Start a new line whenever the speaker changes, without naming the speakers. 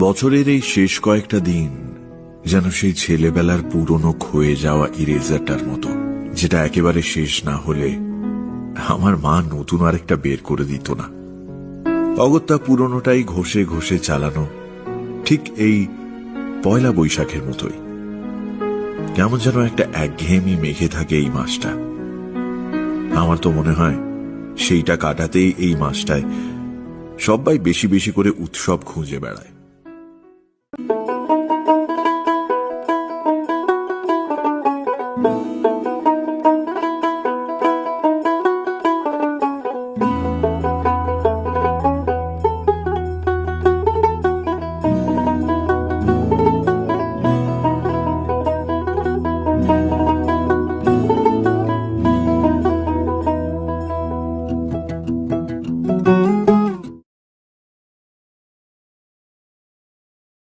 বছরের এই শেষ কয়েকটা দিন যেন সেই ছেলেবেলার পুরনো ক্ষয়ে যাওয়া ইরেজারটার মতো, যেটা একেবারে শেষ না হলে আমার মা নতুন আরেকটা বের করে দিত না। অগত্যা পুরনোটাই ঘষে ঘষে চালানো, ঠিক এই পয়লা বৈশাখের মতোই। কেমন যেন একটা একঘেয়েমি মেঘে থাকে এই মাসটা। আমার তো মনে হয় সেইটা কাটাতেই এই মাসটায় সবাই বেশি বেশি করে উৎসব খুঁজে বেড়ায়।